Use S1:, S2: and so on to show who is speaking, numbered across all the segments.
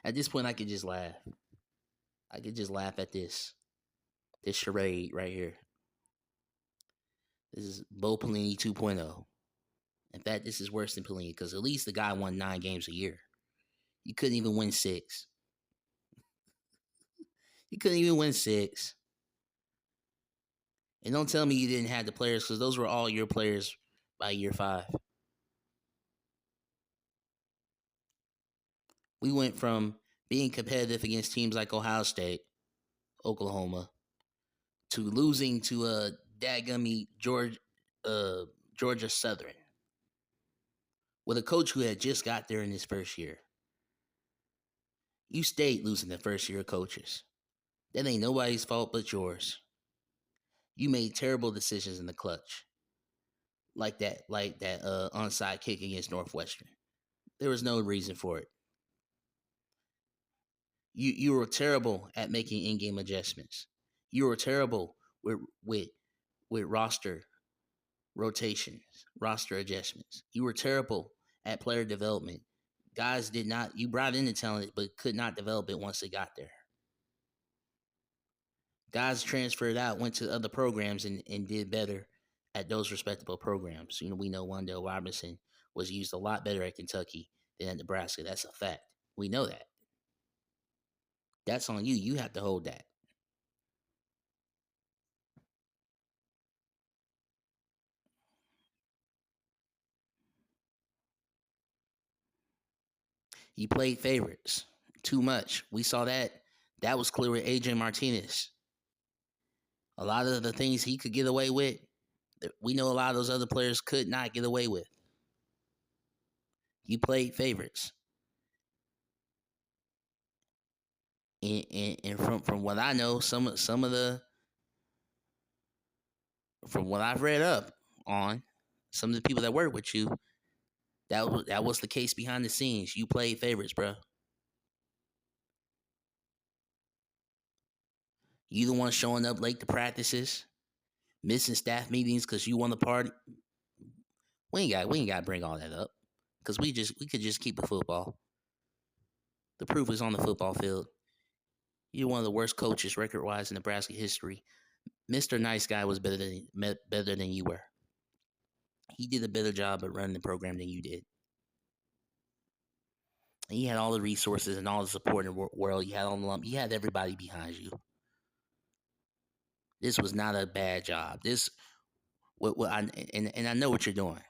S1: At this point, I could just laugh. I could just laugh at this charade right here. This is Bo Pelini 2.0. In fact, this is worse than Pelini because at least the guy won 9 games a year. You couldn't even win six. You couldn't even win six. And don't tell me you didn't have the players because those were all your players by year 5. We went from being competitive against teams like Ohio State, Oklahoma, to losing to a dadgummy Georgia Southern with a coach who had just got there in his first year. You stayed losing the first year of coaches. That ain't nobody's fault but yours. You made terrible decisions in the clutch, like that onside kick against Northwestern. There was no reason for it. You were terrible at making in-game adjustments. You were terrible with roster rotations, roster adjustments. You were terrible at player development. Guys did not. You brought in the talent, but could not develop it once they got there. Guys transferred out, went to other programs, and did better at those respectable programs. We know Wandale Robinson was used a lot better at Kentucky than at Nebraska. That's a fact. We know that. That's on you. You have to hold that. You played favorites too much. We saw that. That was clear with Adrian Martinez. A lot of the things he could get away with, we know a lot of those other players could not get away with. You played favorites. And from what I know, some of the from what I've read up on, some of the people that work with you, that was the case behind the scenes. You played favorites, bro. You the one showing up late to practices, missing staff meetings because you won the party. We ain't got to bring all that up because we could just keep the football. The proof is on the football field. You're one of the worst coaches record wise in Nebraska history. Mr. Nice Guy was better than you were. He did a better job at running the program than you did. And you had all the resources and all the support in the world. You had all the you had everybody behind you. This was not a bad job. This what I and I know what you're doing.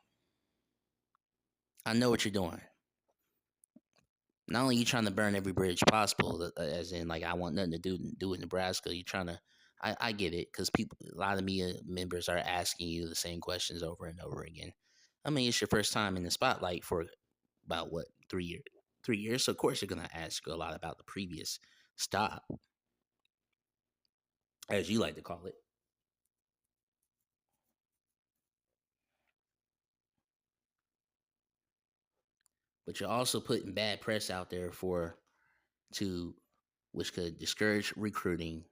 S1: I know what you're doing. Not only are you trying to burn every bridge possible, as in like I want nothing to do with Nebraska. You're trying to. I get it because people, a lot of media members are asking you the same questions over and over again. I mean, it's your first time in the spotlight for about what 3 years. 3 years, so of course you're gonna ask a lot about the previous stop, as you like to call it. But you're also putting bad press out there for to which could discourage recruiting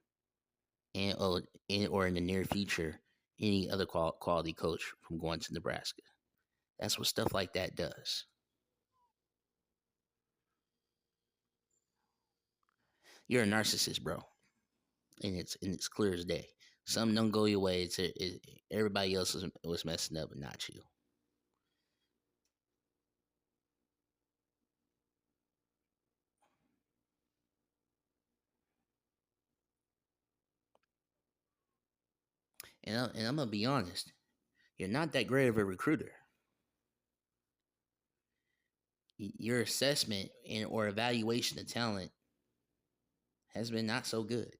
S1: and or in the near future any other quality coach from going to Nebraska. That's what stuff like that does. You're a narcissist, bro, and it's clear as day. Some don't go your way. Everybody else was messing up, but not you. And I'm gonna be honest. You're not that great of a recruiter. Your assessment and or evaluation of talent has been not so good.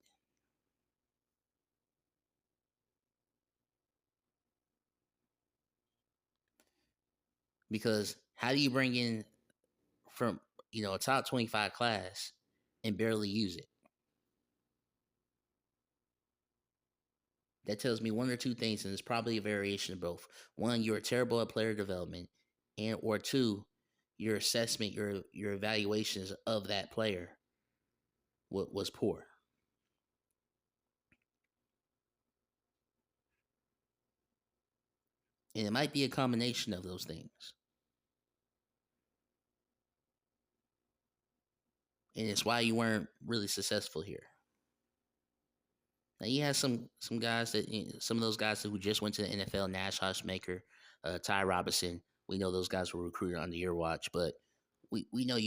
S1: Because how do you bring in from a top 25 class and barely use it? That tells me one or two things, and it's probably a variation of both. One, you're terrible at player development, and or two, your assessment, your evaluations of that player was poor. And it might be a combination of those things. and it's why you weren't really successful here. Now you had some guys that some of those guys who just went to the NFL, Nash Hushmaker, Ty Robinson. We know those guys were recruited under your watch, but we know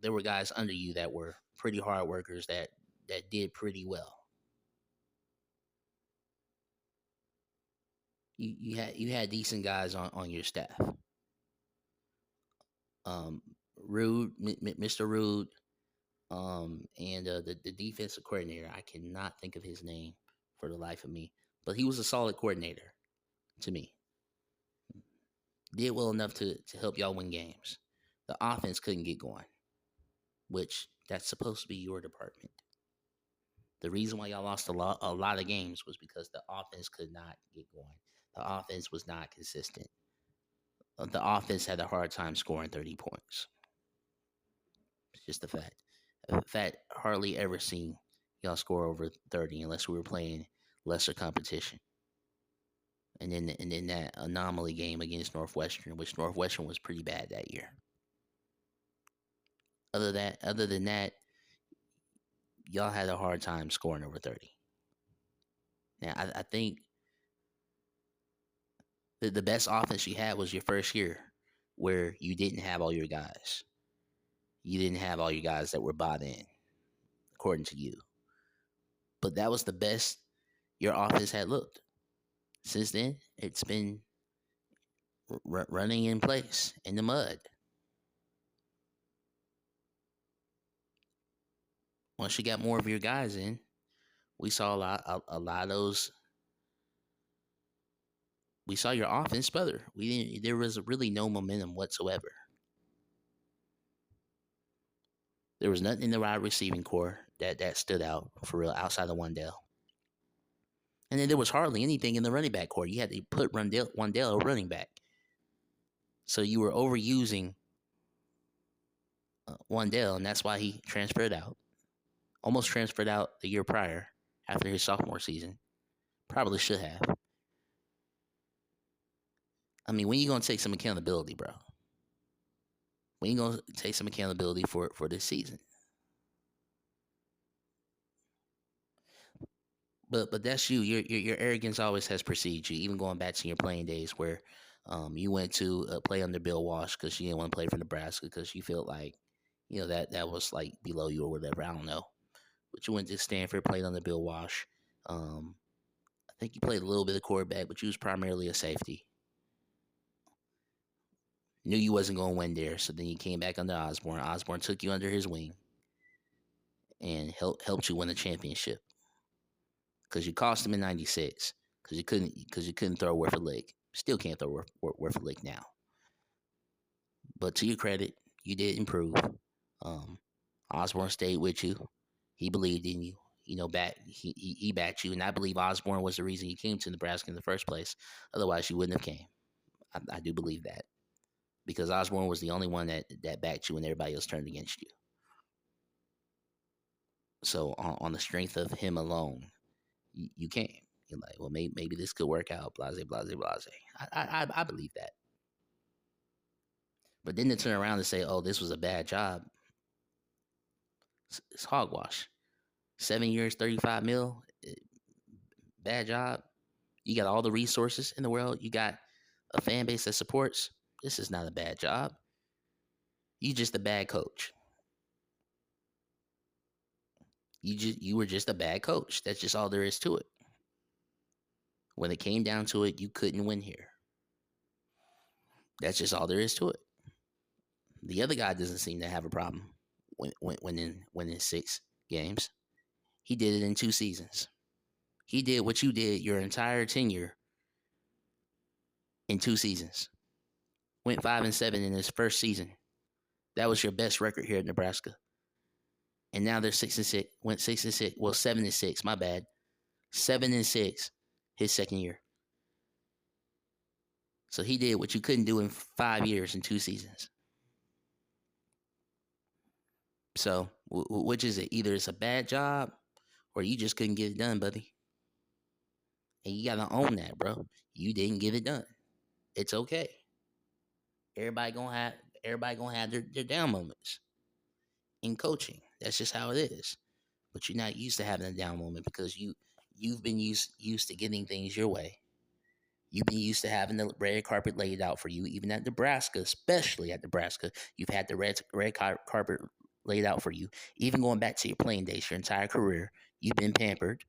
S1: there were guys under you that were pretty hard workers that did pretty well. You had decent guys on your staff. Um, Mr. Rude, and the defensive coordinator. I cannot think of his name for the life of me, but he was a solid coordinator to me. Did well enough to help y'all win games. The offense couldn't get going, which that's supposed to be your department. The reason why y'all lost a lot of games was because the offense could not get going. The offense was not consistent. The offense had a hard time scoring 30 points. It's just a fact. In fact, hardly ever seen y'all score over 30 unless we were playing lesser competition. And then that anomaly game against Northwestern, which Northwestern was pretty bad that year. Other than that, y'all had a hard time scoring over 30. Now I think the best offense you had was your first year, where you didn't have all your guys. You didn't have all your guys that were bought in, according to you. But that was the best your offense had looked. Since then, it's been running in place in the mud. Once you got more of your guys in, we saw a lot of those. We saw your offense sputter. We didn't. There was really no momentum whatsoever. There was nothing in the wide receiving core that stood out for real outside of Wandell. And then there was hardly anything in the running back core. You had to put Wandell a running back. So you were overusing Wandell, and that's why he transferred out. Almost transferred out the year prior after his sophomore season. Probably should have. I mean, when you gonna take some accountability, bro? When you gonna take some accountability for this season? But that's you. Your arrogance always has preceded you, even going back to your playing days where you went to play under Bill Walsh because you didn't want to play for Nebraska because you felt like that was like below you or whatever. I don't know, but you went to Stanford, played under Bill Walsh. I think you played a little bit of quarterback, but you was primarily a safety. Knew you wasn't going to win there, so then you came back under Osborne. Osborne took you under his wing and helped you win a championship because you cost him in '96 because you couldn't throw worth a lick. Still can't throw worth a lick now. But to your credit, you did improve. Um, Osborne stayed with you. He believed in you. He backed you, and I believe Osborne was the reason you came to Nebraska in the first place. Otherwise, you wouldn't have came. I do believe that because Osborne was the only one that backed you when everybody else turned against you. So on the strength of him alone, you came. You're like, well, maybe this could work out. Blase, blase, blase. I believe that. But then to turn around and say, oh, this was a bad job, it's hogwash. 7 years, 35 mil, bad job. You got all the resources in the world. You got a fan base that supports. This is not a bad job. You just a bad coach. You were just a bad coach. That's just all there is to it. When it came down to it, you couldn't win here. That's just all there is to it. The other guy doesn't seem to have a problem winning 6 games. He did it in 2 seasons. He did what you did your entire tenure in 2 seasons. Went 5-7 in his first season. That was your best record here at Nebraska. And now they're 6-6. Went 6-6. Well, 7-6. My bad. 7-6 his second year. So he did what you couldn't do in 5 years in 2 seasons. So which is it? Either it's a bad job or you just couldn't get it done, buddy. And you gotta own that, bro. You didn't get it done. It's okay. Everybody gonna have their down moments. in coaching. That's just how it is. But you're not used to having a down moment because you've been used to getting things your way. You've been used to having the red carpet laid out for you, even at Nebraska, especially at Nebraska. You've had the carpet laid out for you. Even going back to your playing days, your entire career, you've been pampered,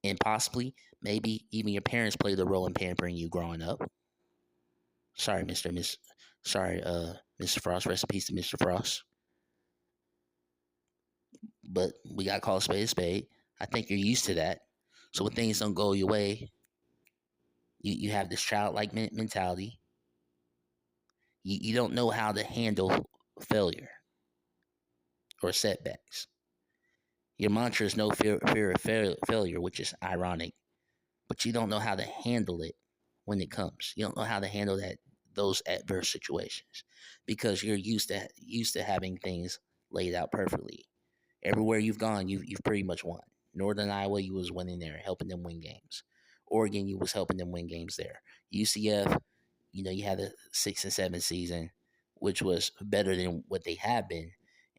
S1: and possibly, maybe even your parents played a role in pampering you growing up. Sorry, sorry, Mr. Frost. Rest in peace to Mr. Frost. But we got to call a spade a spade. I think you're used to that. So when things don't go your way, you have this childlike mentality. You don't know how to handle failure or setbacks. Your mantra is no fear of failure, which is ironic, but you don't know how to handle it when it comes. You don't know how to handle those adverse situations because you're used to having things laid out perfectly. Everywhere you've gone, you've pretty much won. Northern Iowa, you was winning there, helping them win games. Oregon, you was helping them win games there. UCF, you had a 6-7 season, which was better than what they have been,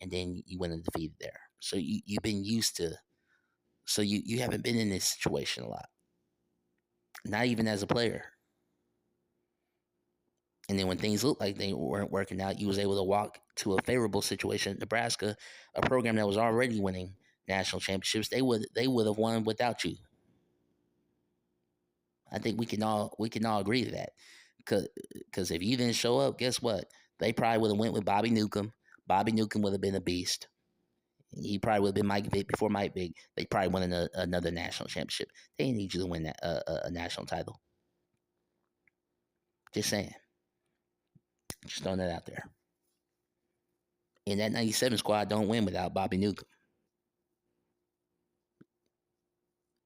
S1: and then you went undefeated there. So you've been used to. So you haven't been in this situation a lot, not even as a player. And then when things looked like they weren't working out, you was able to walk to a favorable situation at Nebraska, a program that was already winning national championships. They would have won without you. I think we can all agree to that. Because if you didn't show up, guess what? They probably would have went with Bobby Newcomb. Bobby Newcomb would have been a beast. He probably would have been Mike Vick before Mike Vick. They probably won another national championship. They didn't need you to win a national title. Just saying. Just throwing that out there. And that 97 squad don't win without Bobby Newcomb.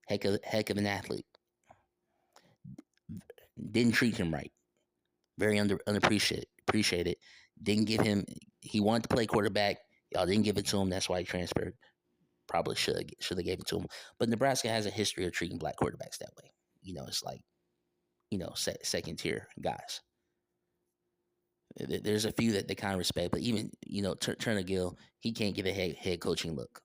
S1: Heck of an athlete. Didn't treat him right. Very unappreciated. Appreciated. Didn't give him. He wanted to play quarterback. Y'all didn't give it to him. That's why he transferred. Probably should have gave it to him. But Nebraska has a history of treating black quarterbacks that way. It's like second tier guys. There's a few that they kind of respect, but even Turner Gill, he can't give a head coaching look.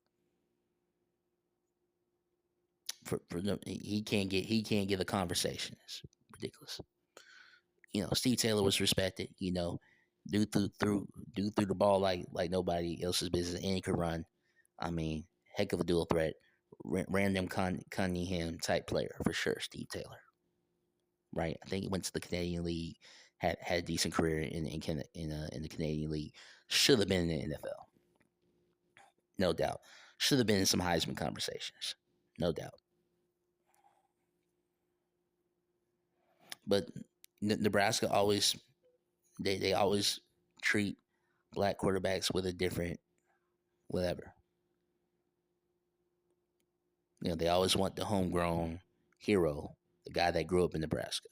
S1: For them, he can't give a conversation. It's ridiculous. Steve Taylor was respected. Do through the ball like nobody else's business, and he could run. I mean, heck of a dual threat, random Cunningham type player for sure. Steve Taylor, right? I think he went to the Canadian League, had a decent career in the Canadian League. Should have been in the NFL, no doubt. Should have been in some Heisman conversations, no doubt. But Nebraska always they always treat black quarterbacks with a different whatever. They always want the homegrown hero, the guy that grew up in Nebraska.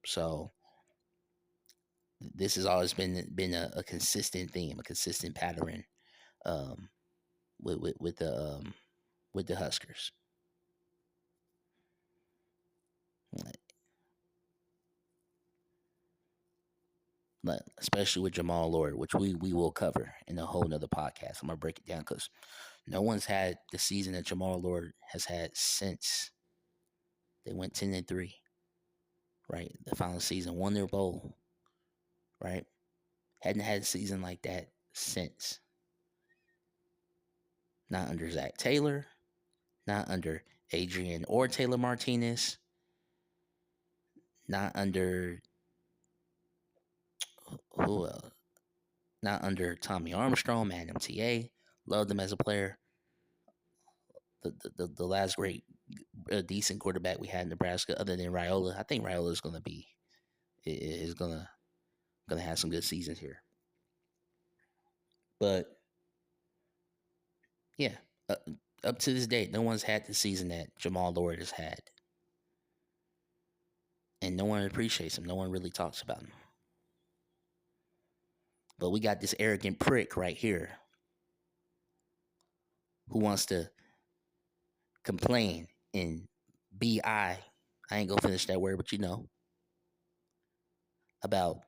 S1: So this has always been a consistent theme, a consistent pattern um, with the Huskers. Especially with Jamal Lord, which we will cover in a whole nother podcast. I'm gonna break it down because no one's had the season that Jamal Lord has had since they went 10-3. Right, the final season, won their bowl. Right, hadn't had a season like that since. Not under Zach Taylor, not under Adrian or Taylor Martinez, not under who else? Not under Tommy Armstrong, man, MTA. Loved him as a player. The last great, decent quarterback we had in Nebraska, other than Raiola. I think Raiola is gonna have some good seasons here. But yeah, up to this date, no one's had the season that Jamal Lord has had, and no one appreciates him. No one really talks about him. But we got this arrogant prick right here who wants to complain and I ain't gonna finish that word, but about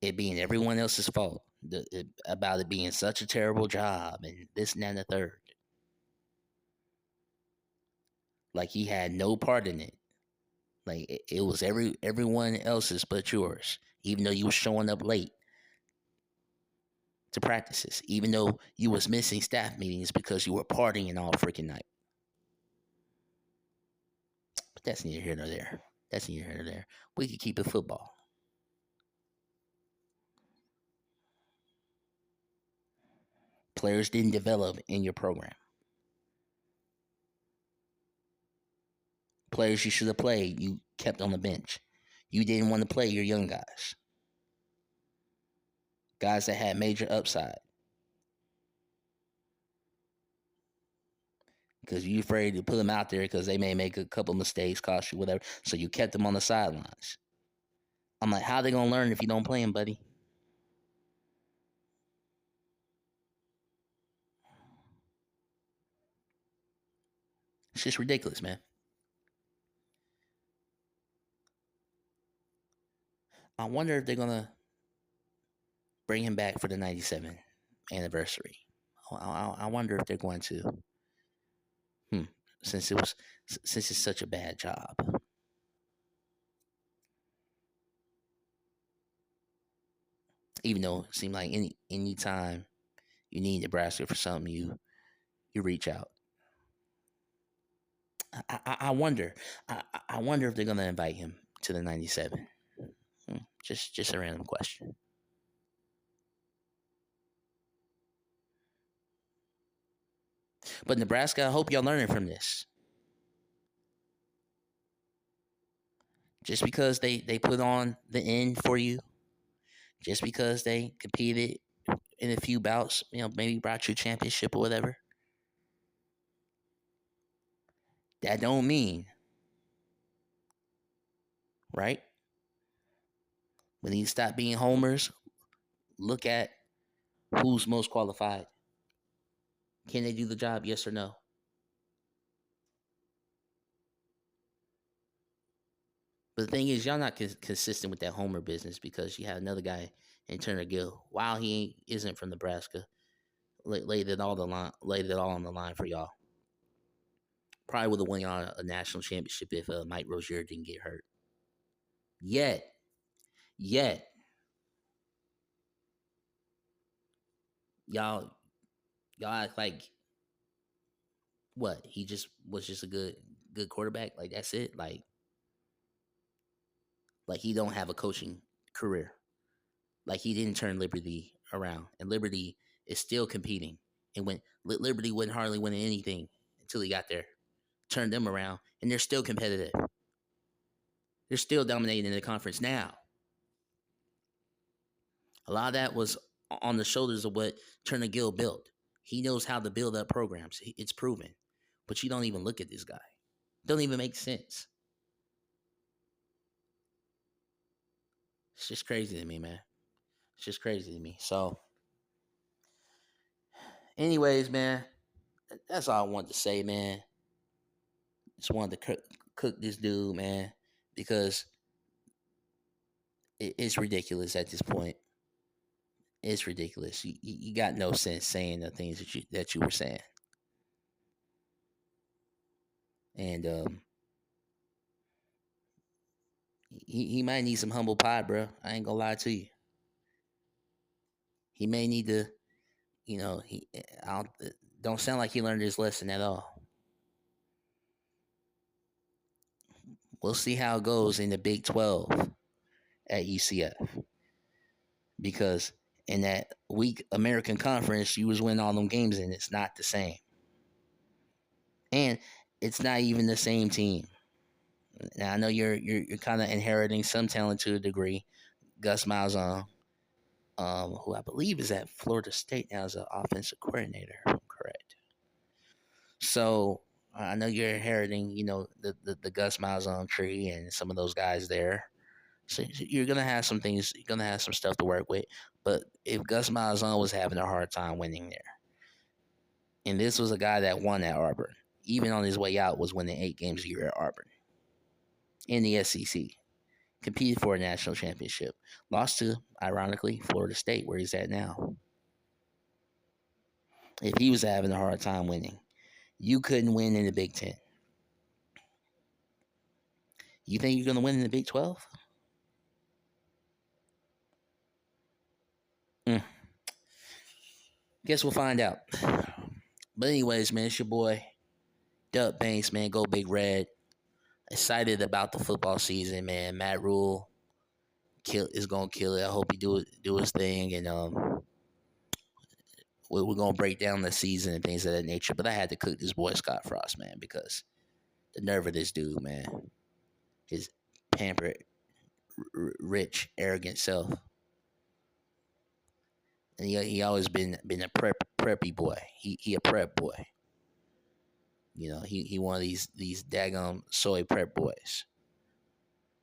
S1: it being everyone else's fault about it being such a terrible job and this and that and the third. Like he had no part in it. Like it was everyone else's but yours. Even though you were showing up late to practices, even though you was missing staff meetings because you were partying all freaking night. But that's neither here nor there. That's neither here nor there. We could keep it football. Players didn't develop in your program. Players you should have played, you kept on the bench. You didn't want to play your young guys. Guys that had major upside. Because you afraid to put them out there because they may make a couple mistakes, cost you whatever. So you kept them on the sidelines. I'm like, how they gonna learn if you don't play them, buddy? It's just ridiculous, man. I wonder if they're gonna bring him back for the '97 anniversary. I wonder if they're going to. Hmm. Since it's such a bad job. Even though it seemed like any time you need Nebraska for something, you reach out. I wonder. I wonder if they're gonna invite him to the '97. Just a random question. But Nebraska, I hope y'all learning from this. Just because they put on the end for you, just because they competed in a few bouts, maybe brought you a championship or whatever. That don't mean, right? When you stop being homers, look at who's most qualified. Can they do the job? Yes or no? But the thing is, y'all not consistent with that homer business because you have another guy in Turner Gill. While he isn't from Nebraska, laid it all on the line for y'all. Probably would have won y'all a national championship if Mike Rozier didn't get hurt. Yet, y'all act like what? He just was just a good quarterback. Like that's it. Like he don't have a coaching career. Like he didn't turn Liberty around, and Liberty is still competing. And when Liberty wasn't hardly winning anything until he got there, turned them around, and they're still competitive. They're still dominating the conference now. A lot of that was on the shoulders of what Turner Gill built. He knows how to build up programs. It's proven. But you don't even look at this guy. Don't even make sense. It's just crazy to me, man. It's just crazy to me. So, anyways, man, that's all I wanted to say, man. Just wanted to cook this dude, man, because it's ridiculous at this point. It's ridiculous. You got no sense saying the things that you were saying, and he might need some humble pie, bro. I ain't gonna lie to you. He may need to, I don't sound like he learned his lesson at all. We'll see how it goes in the Big 12 at UCF, because in that weak American Conference, you was winning all them games, and it's not the same, and it's not even the same team. Now I know you're kind of inheriting some talent to a degree. Gus Malzahn, who I believe is at Florida State now as an offensive coordinator, if I'm correct. So I know you're inheriting, the Gus Malzahn tree and some of those guys there. So you're gonna have some things. You're gonna have some stuff to work with. But if Gus Malzahn was having a hard time winning there, and this was a guy that won at Auburn, even on his way out, was winning 8 games a year at Auburn in the SEC. competed for a national championship, lost to, ironically, Florida State, where he's at now. If he was having a hard time winning, you couldn't win in the Big Ten. You think you're going to win in the Big 12? Mm. Guess we'll find out. But anyways, man, it's your boy, Dub Banks, man. Go Big Red. Excited about the football season, man. Matt Rule is gonna kill it. I hope he do his thing, and we're gonna break down the season and things of that nature. But I had to cook this boy Scott Frost, man, because the nerve of this dude, man, his pampered, rich, arrogant self, and he always been a preppy boy. He a prep boy. You know, he one of these daggum soy prep boys.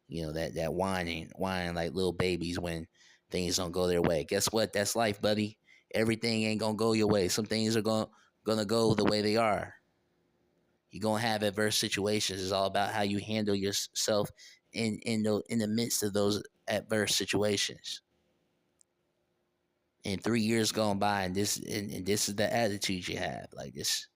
S1: You know, that whining like little babies when things don't go their way. Guess what? That's life, buddy. Everything ain't gonna go your way. Some things are gonna go the way they are. You're gonna have adverse situations. It's all about how you handle yourself in the midst of those adverse situations. And 3 years gone by, and this is the attitude you have. Like this.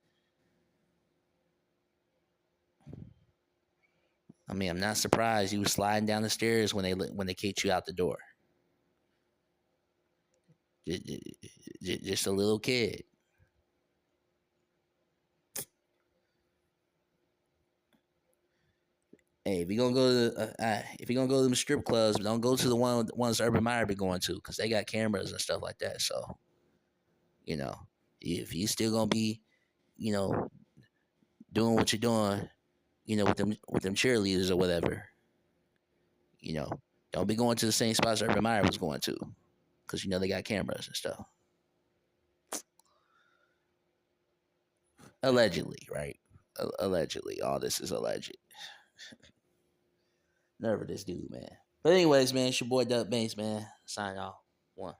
S1: I mean, I'm not surprised you was sliding down the stairs when they kicked you out the door. Just a little kid. Hey, if you're gonna go to the strip clubs, don't go to the ones Urban Meyer be going to, because they got cameras and stuff like that. So, you know, if you still gonna be, you know, doing what you're doing, with them cheerleaders or whatever, you know, don't be going to the same spots Urban Meyer was going to, because they got cameras and stuff. Allegedly, right? Allegedly, all this is alleged. Nerve of this dude, man. But anyways, man, it's your boy Duck Banks, man. Sign off. One.